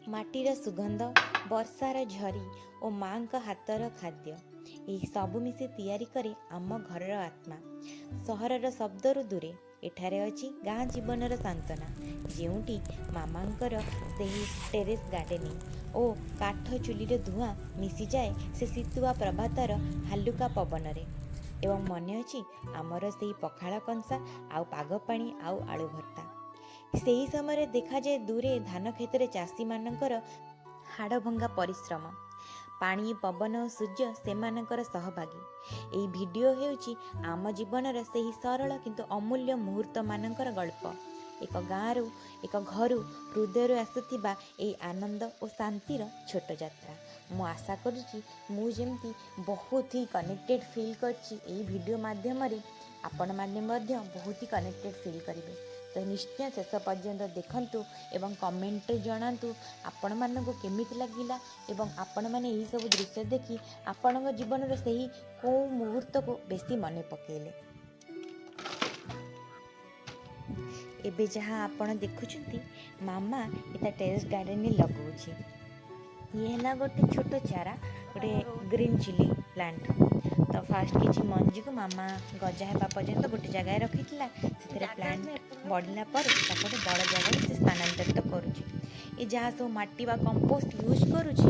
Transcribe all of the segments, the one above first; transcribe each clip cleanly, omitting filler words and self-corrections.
ମାଟିର ସୁଗନ୍ଧ, ବର୍ଷାର ଝରି ଓ ମାଙ୍କ ହାତର ଖାଦ୍ୟ ଏହି ସବୁ ମିଶି ତିଆରି କରେ ଆମ ଘରର ଆତ୍ମା। ସହରର ଶବ୍ଦରୁ ଦୂରେ ଏଠାରେ ଅଛି ଗାଁ ଜୀବନର ସାନ୍ତ୍ୱନା, ଯେଉଁଠି ମାମାଙ୍କର ସେହି ଟେରେସ୍ ଗାର୍ଡେନିଂ ଓ କାଠ ଚୁଲିର ଧୂଆଁ ମିଶିଯାଏ ସେ ଶୀତୁଆ ପ୍ରଭାତର ହାଲୁକା ପବନରେ। ଏବଂ ମନେ ଅଛି ଆମର ସେହି ପଖାଳ କଂସା, ଆଉ ପାଗ ପାଣି, ଆଉ ଆଳୁ ଭର୍ତ୍ତା। ସେହି ସମୟରେ ଦେଖାଯାଏ ଦୂରେ ଧାନ କ୍ଷେତ୍ରରେ ଚାଷୀମାନଙ୍କର ହାଡ଼ଭଙ୍ଗା ପରିଶ୍ରମ। ପାଣି, ପବନ ଓ ସୂର୍ଯ୍ୟ ସେମାନଙ୍କର ସହଭାଗୀ। ଏହି ଭିଡ଼ିଓ ହେଉଛି ଆମ ଜୀବନର ସେହି ସରଳ କିନ୍ତୁ ଅମୂଲ୍ୟ ମୁହୂର୍ତ୍ତମାନଙ୍କର ଗଳ୍ପ। ଏକ ଗାଁରୁ, ଏକ ଘରୁ, ହୃଦୟରୁ ଆସୁଥିବା ଏହି ଆନନ୍ଦ ଓ ଶାନ୍ତିର ଛୋଟ ଯାତ୍ରା। ମୁଁ ଆଶା କରୁଛି ମୁଁ ଯେମିତି ବହୁତ ହି କନେକ୍ଟେଡ଼୍ ଫିଲ୍ କରିଛି ଏହି ଭିଡ଼ିଓ ମାଧ୍ୟମରେ, ଆପଣମାନେ ମଧ୍ୟ ବହୁତ ହି କନେକ୍ଟେଡ଼୍ ଫିଲ୍ କରିବେ। ତ ନିଶ୍ଚୟ ଶେଷ ପର୍ଯ୍ୟନ୍ତ ଦେଖନ୍ତୁ ଏବଂ କମେଣ୍ଟରେ ଜଣାନ୍ତୁ ଆପଣମାନଙ୍କୁ କେମିତି ଲାଗିଲା ଏବଂ ଆପଣମାନେ ଏହିସବୁ ଦୃଶ୍ୟ ଦେଖି ଆପଣଙ୍କ ଜୀବନର ସେହି କେଉଁ ମୁହୂର୍ତ୍ତକୁ ବେଶୀ ମନେ ପକାଇଲେ। ଏବେ ଯାହା ଆପଣ ଦେଖୁଛନ୍ତି ମାମା ଏଟା ଟେରେସ୍ ଗାର୍ଡେନରେ ଲଗାଉଛି। ଇଏ ହେଲା ଗୋଟେ ଛୋଟ ଚାରା, ଗୋଟେ ଗ୍ରୀନ୍ ଚିଲି ପ୍ଲାଣ୍ଟ। ତ ଫାଷ୍ଟ କିଛି ମଞ୍ଜିକୁ ମାମା ଗଜା ହେବା ପର୍ଯ୍ୟନ୍ତ ଗୋଟେ ଜାଗାରେ ରଖିଥିଲା। ସେଥିରେ ପ୍ଲାଣ୍ଟ ବଢ଼ିଲା ପରେ ତାକୁ ଗୋଟେ ବଡ଼ ଜାଗାରେ ସେ ସ୍ଥାନାନ୍ତରିତ କରୁଛି। ଏ ଯାହା ସବୁ ମାଟି ବା କମ୍ପୋଷ୍ଟ ୟୁଜ୍ କରୁଛି,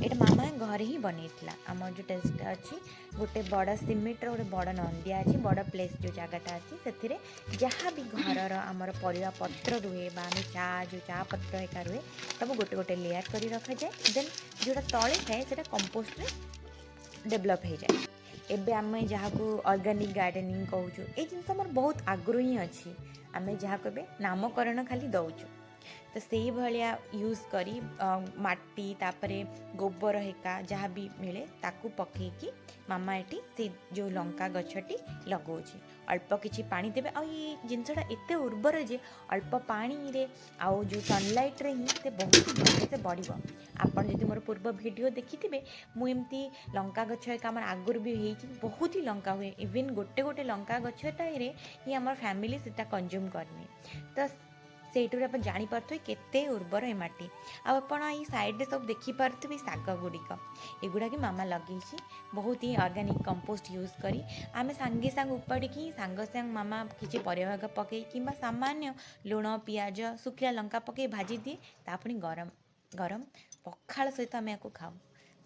ଏଇଟା ମାମା ଘରେ ହିଁ ବନେଇଥିଲା। ଆମର ଯେଉଁ ଟେରେସ୍ଟା ଅଛି, ଗୋଟେ ବଡ଼ ସିମେଣ୍ଟର ଗୋଟେ ବଡ଼ ନନ୍ଦିଆ ଅଛି, ବଡ଼ ପ୍ଲେସ୍ ଯେଉଁ ଜାଗାଟା ଅଛି, ସେଥିରେ ଯାହା ବି ଘରର ଆମର ପରିବା ପତ୍ର ରୁହେ ବା ଆମେ ଯେଉଁ ଚା ପତ୍ର ଏକା ରୁହେ, ସବୁ ଗୋଟେ ଗୋଟେ ଲେୟାର କରି ରଖାଯାଏ। ଦେନ୍ ଯେଉଁଟା ତଳେ ଥାଏ ସେଇଟା କମ୍ପୋଷ୍ଟରେ ଡେଭଲପ୍ ହେଇଯାଏ। ଏବେ ଆମେ ଯାହାକୁ ଅର୍ଗାନିକ୍ ଗାର୍ଡେନିଂ କହୁଛୁ, ଏଇ ଜିନିଷ ଆମର ବହୁତ ଆଗରୁ ହିଁ ଅଛି। ଆମେ ଯାହାକୁ ଏବେ ନାମକରଣ ଖାଲି ଦେଉଛୁ। ତ ସେଇଭଳିଆ ୟୁଜ୍ କରି ମାଟି, ତାପରେ ଗୋବର ହେକା ଯାହା ବି ମିଳେ ତାକୁ ପକାଇକି ମାମା ଏଠି ସେ ଯେଉଁ ଲଙ୍କା ଗଛଟି ଲଗାଉଛି। ଅଳ୍ପ କିଛି ପାଣି ଦେବେ, ଆଉ ଏଇ ଜିନିଷଟା ଏତେ ଉର୍ବର ଯେ ଅଳ୍ପ ପାଣିରେ ଆଉ ଯେଉଁ ସନଲାଇଟ୍ରେ ହିଁ ସେ ବହୁତ ଭଲସେ ବଢ଼ିବ। ଆପଣ ଯଦି ମୋର ପୂର୍ବ ଭିଡ଼ିଓ ଦେଖିଥିବେ, ମୁଁ ଏମିତି ଲଙ୍କା ଗଛ ଏକା ଆମର ଆଗରୁ ବି ହେଇଛି, ବହୁତ ହି ଲଙ୍କା ହୁଏ। ଇଭେନ୍ ଗୋଟେ ଗୋଟେ ଲଙ୍କା ଗଛଟାରେ ହିଁ ଆମର ଫ୍ୟାମିଲି ସେଟା କନଜ୍ୟୁମ୍ କରିନି। ତ ସେଇଠୁରୁ ଆପଣ ଜାଣିପାରୁଥିବେ କେତେ ଉର୍ବର ଏ ମାଟି। ଆଉ ଆପଣ ଏଇ ସାଇଡ଼୍ରେ ସବୁ ଦେଖିପାରୁଥିବେ ଶାଗ ଗୁଡ଼ିକ, ଏଗୁଡ଼ାକ ମାମା ଲଗେଇଛି ବହୁତ ହିଁ ଅର୍ଗାନିକ୍ କମ୍ପୋଷ୍ଟ ୟୁଜ୍ କରି। ଆମେ ସାଙ୍ଗେ ସାଙ୍ଗେ ଉପାଡ଼ିକି ସାଙ୍ଗେ ମାମା କିଛି ପରିବା ଭାଗ ପକାଇ କିମ୍ବା ସାମାନ୍ୟ ଲୁଣ, ପିଆଜ, ଶୁଖିଲା ଲଙ୍କା ପକାଇ ଭାଜି ଦିଏ। ତା ପୁଣି ଗରମ ଗରମ ପଖାଳ ସହିତ ଆମେ ୟାକୁ ଖାଉ।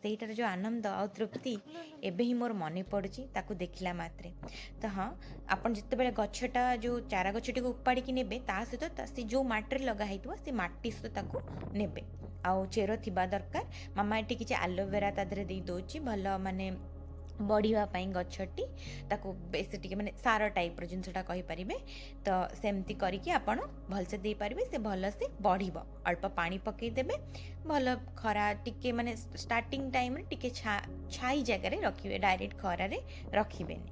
ସେଇଟାର ଯେଉଁ ଆନନ୍ଦ ଆଉ ତୃପ୍ତି ଏବେ ହିଁ ମୋର ମନେ ପଡ଼ୁଛି ତାକୁ ଦେଖିଲା ମାତ୍ରେ। ତ ହଁ, ଆପଣ ଯେତେବେଳେ ଗଛଟା ଯେଉଁ ଚାରା ଗଛଟିକୁ ଉପାଡ଼ିକି ନେବେ, ତା ସହିତ ସେ ଯେଉଁ ମାଟିରେ ଲଗା ହେଇଥିବ ସେ ମାଟି ସହିତ ତାକୁ ନେବେ। ଆଉ ଚେର ଥିବା ଦରକାର। ମାମା ଏଠି କିଛି ଆଲୋଭେରା ତା ଦେହରେ ଦେଇ ଦେଉଛି, ଭଲ ମାନେ ବଢ଼ିବା ପାଇଁ ଗଛଟି। ତାକୁ ବେଶୀ ଟିକେ ମାନେ ସାର ଟାଇପ୍ର ଜିନିଷଟା କହିପାରିବେ। ତ ସେମିତି କରିକି ଆପଣ ଭଲସେ ଦେଇପାରିବେ, ସେ ଭଲସେ ବଢ଼ିବ। ଅଳ୍ପ ପାଣି ପକାଇଦେବେ, ଭଲ ଖରା ଟିକେ ମାନେ ଷ୍ଟାର୍ଟିଂ ଟାଇମ୍ରେ ଟିକେ ଛାଇ ଜାଗାରେ ରଖିବେ, ଡାଇରେକ୍ଟ ଖରାରେ ରଖିବେନି।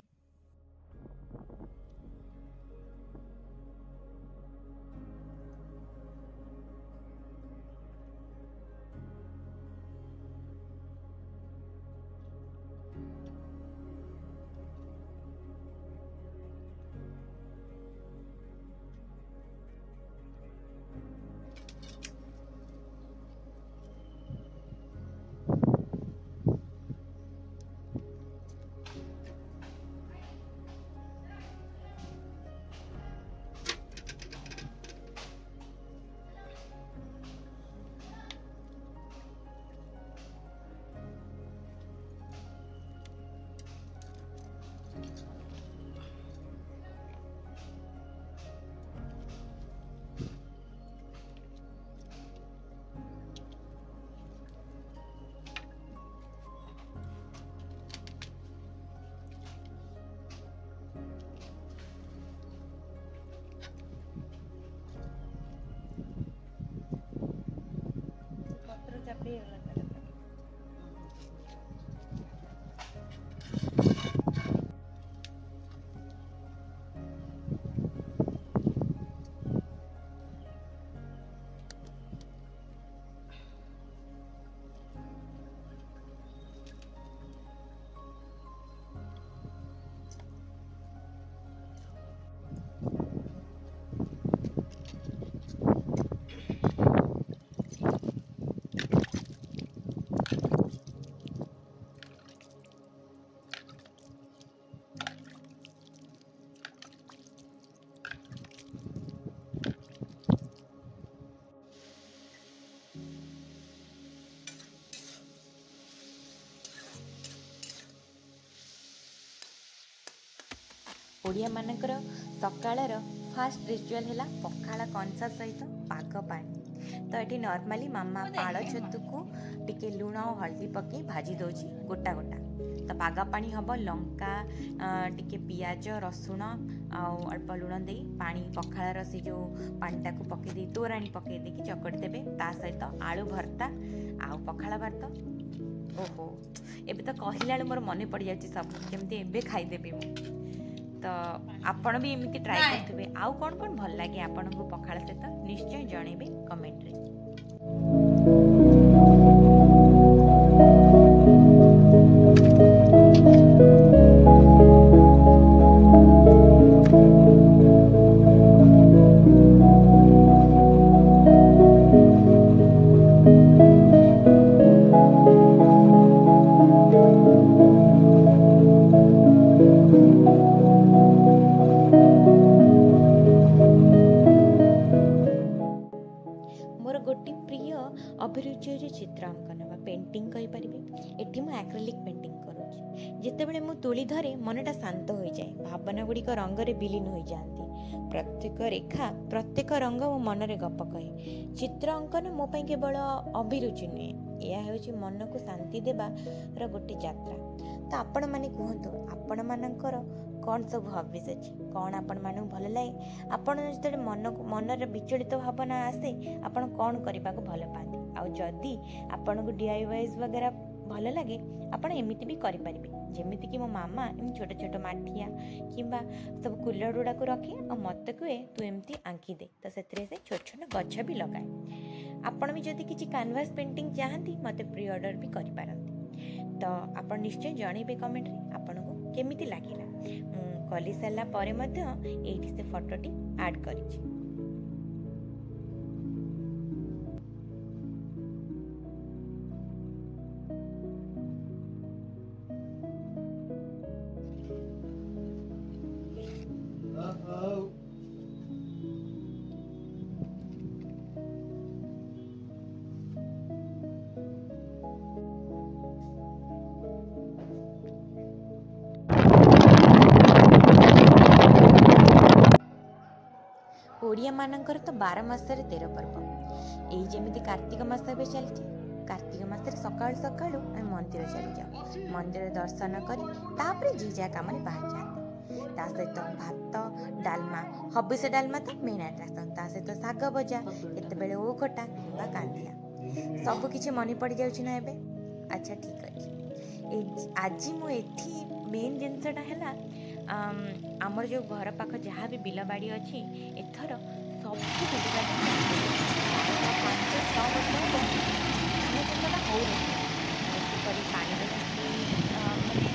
ଓଡ଼ିଆ ମାନଙ୍କର ସକାଳର ଫାଷ୍ଟ ରିଚୁଆଲ୍ ହେଲା ପଖାଳ କଂସା ସହିତ ପାଗ ପାଣି। ତ ଏଠି ନର୍ମାଲି ମାମା ପାଳ ଛତୁକୁ ଟିକେ ଲୁଣ ଆଉ ହଳଦୀ ପକାଇ ଭାଜି ଦେଉଛି ଗୋଟା ଗୋଟା। ତ ପାଗ ପାଣି ହେବ ଲଙ୍କା ଟିକେ ପିଆଜ ରସୁଣ ଆଉ ଅଳ୍ପ ଲୁଣ ଦେଇ ପାଣି ପଖାଳର ସେ ଯେଉଁ ପାଣିଟାକୁ ପକାଇ ଦେଇ ତୋରାଣି ପକାଇ ଦେଇକି ଚକଟି ଦେବେ। ତା ସହିତ ଆଳୁ ଭର୍ତ୍ତା ଆଉ ପଖାଳ ଭାତ। ଓହୋ, ଏବେ ତ କହିଲା ବେଳୁ ମୋର ମନେ ପଡ଼ିଯାଉଛି ସବୁ, କେମିତି ଏବେ ଖାଇଦେବି ମୁଁ। ତ ଆପଣ ବି ଏମିତି ଟ୍ରାଏ କରୁଥିବେ। ଆଉ କ'ଣ କ'ଣ ଭଲ ଲାଗେ ଆପଣଙ୍କୁ ପଖାଳ ସହିତ ନିଶ୍ଚୟ ଜଣେଇବେ କମେଣ୍ଟରେ। ମୋର ଗୋଟିଏ ପ୍ରିୟ ଅଭିରୁଚି ହେଉଛି ଚିତ୍ର ଅଙ୍କନ ବା ପେଣ୍ଟିଂ କହିପାରିବେ। ଏଠି ମୁଁ ଆକ୍ରିଲିକ୍ ପେଣ୍ଟିଂ କରୁଛି। ଯେତେବେଳେ ମୁଁ ତୁଳି ଧରେ ମନଟା ଶାନ୍ତ ହୋଇଯାଏ, ଭାବନା ଗୁଡ଼ିକ ରଙ୍ଗରେ ବିଲୀନ ହୋଇଯାଆନ୍ତି। ପ୍ରତ୍ୟେକ ରେଖା ପ୍ରତ୍ୟେକ ରଙ୍ଗ ମୋ ମନରେ ଗପ କହେ। ଚିତ୍ର ଅଙ୍କନ ମୋ ପାଇଁ କେବଳ ଅଭିରୁଚି ନୁହେଁ, ଏହା ହେଉଛି ମନକୁ ଶାନ୍ତି ଦେବାର ଗୋଟେ ଯାତ୍ରା। ତ ଆପଣମାନେ କୁହନ୍ତୁ, ଆପଣମାନଙ୍କର କ'ଣ ସବୁ ହବିସ୍ ଅଛି, କ'ଣ ଆପଣମାନଙ୍କୁ ଭଲ ଲାଗେ? ଆପଣ ଯେତେବେଳେ ମନରେ ବିଚଳିତ ଭାବନା ଆସେ ଆପଣ କ'ଣ କରିବାକୁ ଭଲ ପାଆନ୍ତି? ଆଉ ଯଦି ଆପଣଙ୍କୁ DIYs ବଗେରା ଭଲ ଲାଗେ, ଆପଣ ଏମିତି ବି କରିପାରିବେ। ଯେମିତିକି ମୋ ମାମା ଏମିତି ଛୋଟ ଛୋଟ ମାଠିଆ କିମ୍ବା ସବୁ କୁଲର ଗୁଡ଼ାକୁ ରଖେ ଆଉ ମୋତେ କୁହେ ତୁ ଏମିତି ଆଙ୍କିଦେ। ତ ସେଥିରେ ସେ ଛୋଟ ଛୋଟ ଗଛ ବି ଲଗାଏ। ଆପଣ ବି ଯଦି କିଛି କ୍ୟାନଭାସ୍ ପେଣ୍ଟିଂ ଚାହାନ୍ତି ମୋତେ ପ୍ରି ଅର୍ଡ଼ର ବି କରିପାରନ୍ତି। ତ ଆପଣ ନିଶ୍ଚୟ ଜଣେଇବେ କମେଣ୍ଟରେ ଆପଣଙ୍କୁ କେମିତି ଲାଗିଲା। ମୁଁ କରିସାରିଲା ପରେ ମଧ୍ୟ ଏଇଠି ସେ ଫଟୋଟି ଆଡ଼୍ କରିଛି। ଓଡ଼ିଆ ମାନଙ୍କର ତ 12 ମାସରେ 13 ପର୍ବ। ଏଇ ଯେମିତି କାର୍ତ୍ତିକ ମାସ ଏବେ ଚାଲିଛି, କାର୍ତ୍ତିକ ମାସରେ ସକାଳୁ ସକାଳୁ ଆମେ ମନ୍ଦିର ଚାଲିଯାଉ। ମନ୍ଦିର ଦର୍ଶନ କରି ତାପରେ ଯିଏ ଯାହା କାମରେ ବାହାରି ଯାଆନ୍ତି। ତା ସହିତ ଭାତ ଡାଲମା, ହବିଷ ଡାଲମା ତ ମେନ୍ ଆଟ୍ରାକ୍ସନ୍। ତା ସହିତ ଶାଗ ଭଜା, କେତେବେଳେ ଓଉ ଖଟା କିମ୍ବା କାନ୍ଦିଆ। ସବୁ କିଛି ମନେ ପଡ଼ିଯାଉଛି ନା ଏବେ? ଆଚ୍ଛା ଠିକ୍ ଅଛି। ଆଜି ମୁଁ ଏଠି ମେନ୍ ଜିନିଷଟା ହେଲା ଆମର ଯେଉଁ ଘର ପାଖ ଯାହା ବି ବିଲବାଡ଼ି ଅଛି, ଏଥର ସବୁ ବିଲବାଡ଼ି 5-6 ବର୍ଷ ହେବ ଧାନ ଚାଷଟା ହେଉନଥିଲା। ଯେପରି ପାଣିର କିଛି ମାନେ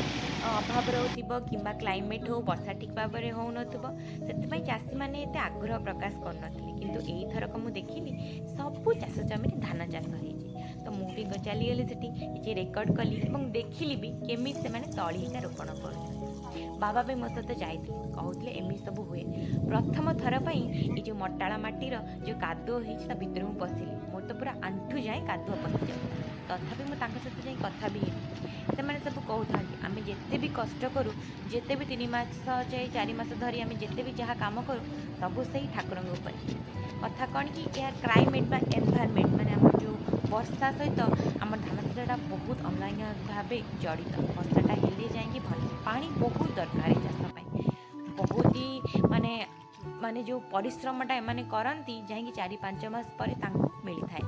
ଅଭାବ ରହୁଥିବ କିମ୍ବା କ୍ଲାଇମେଟ୍ ହଉ ବର୍ଷା ଠିକ୍ ଭାବରେ ହେଉନଥିବ, ସେଥିପାଇଁ ଚାଷୀମାନେ ଏତେ ଆଗ୍ରହ ପ୍ରକାଶ କରୁନଥିଲେ। କିନ୍ତୁ ଏଇଥରକ ମୁଁ ଦେଖିଲି ସବୁ ଚାଷ ଜମିରେ ଧାନ ଚାଷ ହେଇଛି। ତ ମୁଁ ବି ଚାଲିଗଲି ସେଠି କିଛି ରେକର୍ଡ଼ କଲି ଏବଂ ଦେଖିଲି ବି କେମିତି ସେମାନେ ତଳିକା ରୋପଣ କରୁଛନ୍ତି। ବାବା ବି ମୋ ସହିତ ଯାଇଥିଲେ, କହୁଥିଲେ ଏମିତି ସବୁ ହୁଏ। ପ୍ରଥମ ଥର ପାଇଁ ଏଇ ଯେଉଁ ମଟାଳ ମାଟିର ଯେଉଁ କାଦୁଅ ହେଇଛି ତା ଭିତରେ ମୁଁ ପଶିଲି। ମୋର ତ ପୁରା ଆଣ୍ଠୁ ଯାଏଁ କାଦୁଅ ପଶିଯାଉଥିଲା। ତଥାପି ମୁଁ ତାଙ୍କ ସହିତ ଯାଇ କଥା ବି ହେଲି। ସେମାନେ ସବୁ କହୁଥାନ୍ତି ଆମେ ଯେତେ ବି କଷ୍ଟ କରୁ, ଯେତେ ବି 3 ମାସ ଯାଏ 4 ମାସ ଧରି ଆମେ ଯେତେ ବି ଯାହା କାମ କରୁ, ସବୁ ସେଇ ଠାକୁରଙ୍କ ଉପରେ। କଥା କ'ଣ କି ଏହା କ୍ଲାଇମେଟ୍ ବା ଏନଭାୟରମେଣ୍ଟ ମାନେ ଆମର ଯେଉଁ ବର୍ଷା ସହିତ ଆମର ଧାନ ଚାଷଟା ବହୁତ ଅଲଗା ଭାବେ ଜଡ଼ିତ। ବର୍ଷାଟା ହେଲେ ଯାଇକି ଭଲ। ପାଣି ବହୁତ ଦରକାର ଏ ଚାଷ ପାଇଁ। ବହୁତ ହି ମାନେ ଯେଉଁ ପରିଶ୍ରମଟା ଏମାନେ କରନ୍ତି ଯାଇକି 4-5 ମାସ ପରେ ତାଙ୍କୁ ମିଳିଥାଏ।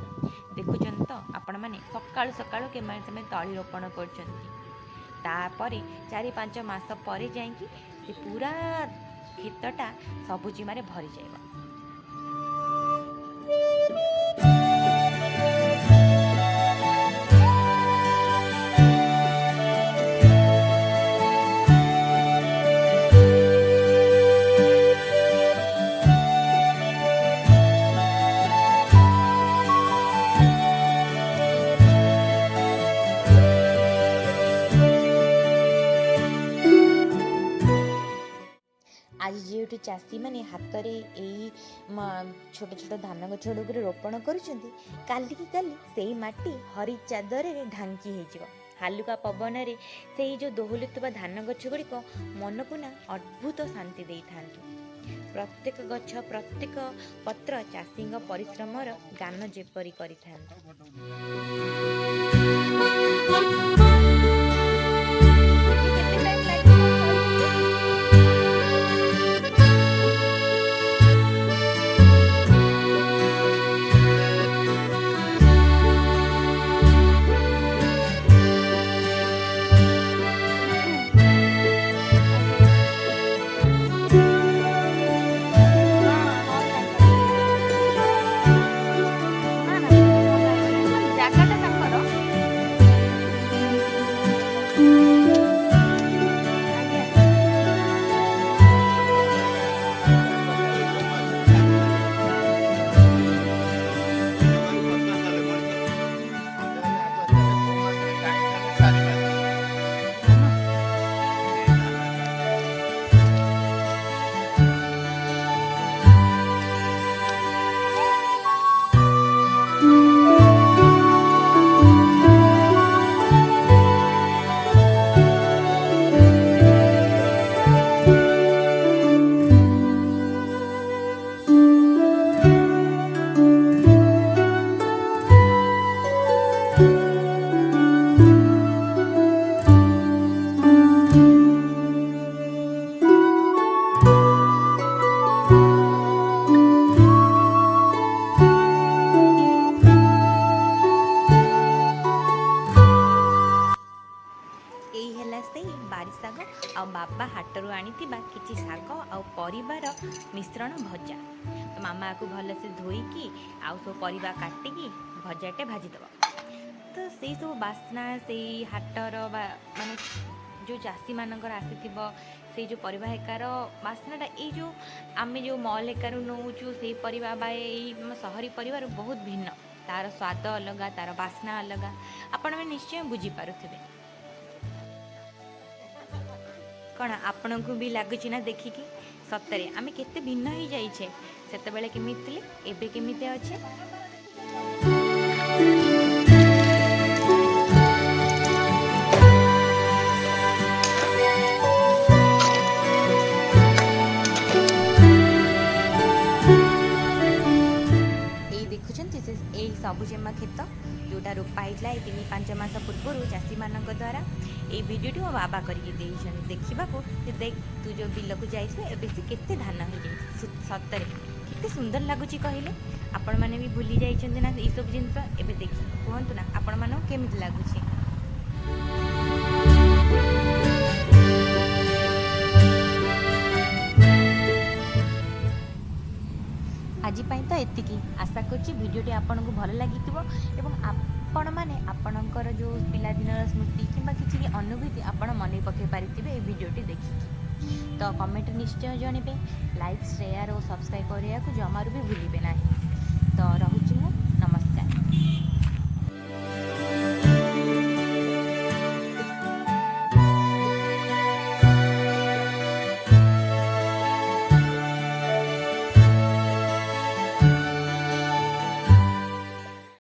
ଦେଖୁଛନ୍ତି ତ ଆପଣମାନେ, ସକାଳୁ ସକାଳୁ ସେମାନେ ତଳି ରୋପଣ କରୁଛନ୍ତି। ତାପରେ 4-5 ମାସ ପରେ ଯାଇକି ସେ ପୁରା କ୍ଷେତଟା ସବୁଜିମାରେ ଭରିଯାଏ। ଆଜି ଯେଉଁଠି ଚାଷୀମାନେ ହାତରେ ଏଇ ଛୋଟ ଛୋଟ ଧାନ ଗଛ ଗୁଡ଼ିକରେ ରୋପଣ କରୁଛନ୍ତି, କାଲିକି କାଲି ସେଇ ମାଟି ହରିତ ଚାଦରରେ ଢାଙ୍କି ହେଇଯିବ। ହାଲୁକା ପବନରେ ସେହି ଯେଉଁ ଦୋହଲୁଥିବା ଧାନ ଗଛ ଗୁଡ଼ିକ ମନକୁ ନା ଅଦ୍ଭୁତ ଶାନ୍ତି ଦେଇଥାନ୍ତି। ପ୍ରତ୍ୟେକ ଗଛ ପ୍ରତ୍ୟେକ ପତ୍ର ଚାଷୀଙ୍କ ପରିଶ୍ରମର ଗାନ ଯେପରି କରିଥାନ୍ତି। ସେଇ ବାରି ଶାଗ ଆଉ ବାବା ହାଟରୁ ଆଣିଥିବା କିଛି ଶାଗ ଆଉ ପରିବାର ମିଶ୍ରଣ ଭଜା। ତ ମାମା ଆକୁ ଭଲସେ ଧୋଇକି ଆଉ ସବୁ ପରିବା କାଟିକି ଭଜାଟେ ଭାଜିଦେବ। ତ ସେଇ ସବୁ ବାସ୍ନା ସେଇ ହାଟର ବା ମାନେ ଯେଉଁ ଚାଷୀମାନଙ୍କର ଆସିଥିବ ସେଇ ଯେଉଁ ପରିବା ହେକାର ବାସ୍ନାଟା ଏଇ ଯେଉଁ ଆମେ ଯେଉଁ ମଲ୍ ହେକାରୁ ନେଉଛୁ ସେଇ ପରିବା ବା ଏଇ ସହରୀ ପରିବାରୁ ବହୁତ ଭିନ୍ନ। ତା'ର ସ୍ୱାଦ ଅଲଗା, ତା'ର ବାସ୍ନା ଅଲଗା, ଆପଣମାନେ ନିଶ୍ଚୟ ବୁଝିପାରୁଥିବେ। କ'ଣ ଆପଣଙ୍କୁ ବି ଲାଗୁଛି ନା ଦେଖିକି ସତରେ ଆମେ କେତେ ଭିନ୍ନ ହେଇଯାଇଛେ? ସେତେବେଳେ କେମିତି ଥିଲେ, ଏବେ କେମିତି ଅଛେ? ଏଇ ଦେଖୁଛନ୍ତି ଏଇ ସବୁଜମା କ୍ଷେତ ଯେଉଁଟା ରୋପା ହେଇଥିଲା ଏଇ 3-5 ମାସ ପୂର୍ବରୁ ଚାଷୀମାନଙ୍କ ଦ୍ୱାରା। ଏଇ ଭିଡ଼ିଓଟି ମୋ ବାବା କରିକି ଦେଇଛନ୍ତି ଦେଖିବାକୁ। ଦେଖ ତୁ ଯେଉଁ ବିଲକୁ ଯାଇଥିଲେ ଏବେ ସେ କେତେ ଧାନ ହେଇଯାଇଛି। ସତରେ କେତେ ସୁନ୍ଦର ଲାଗୁଛି କହିଲେ? ଆପଣମାନେ ବି ଭୁଲି ଯାଇଛନ୍ତି ନା ଏଇସବୁ ଜିନିଷ? ଏବେ ଦେଖି କୁହନ୍ତୁ ନା ଆପଣମାନଙ୍କୁ କେମିତି ଲାଗୁଛି? ଆଜି ପାଇଁ ତ ଏତିକି। ଆଶା କରୁଛି ଭିଡ଼ିଓଟି ଆପଣଙ୍କୁ ଭଲ ଲାଗିଥିବ ଏବଂ ଆପଣମାନେ ଆପଣଙ୍କର ଯେଉଁ ପିଲାଦିନର ସ୍ମୃତି କିମ୍ବା କିଛି ଅନୁଭୂତି ଆପଣ ମନେ ପକାଇ ପାରିଥିବେ ଏହି ଭିଡ଼ିଓଟି ଦେଖିକି। ତ କମେଣ୍ଟରେ ନିଶ୍ଚୟ ଜଣାଇବେ। ଲାଇକ୍, ସେୟାର ଓ ସବସ୍କ୍ରାଇବ୍ କରିବାକୁ ଜମାରୁ ବି ଭୁଲିବେ ନାହିଁ। ତ ରହୁଛି।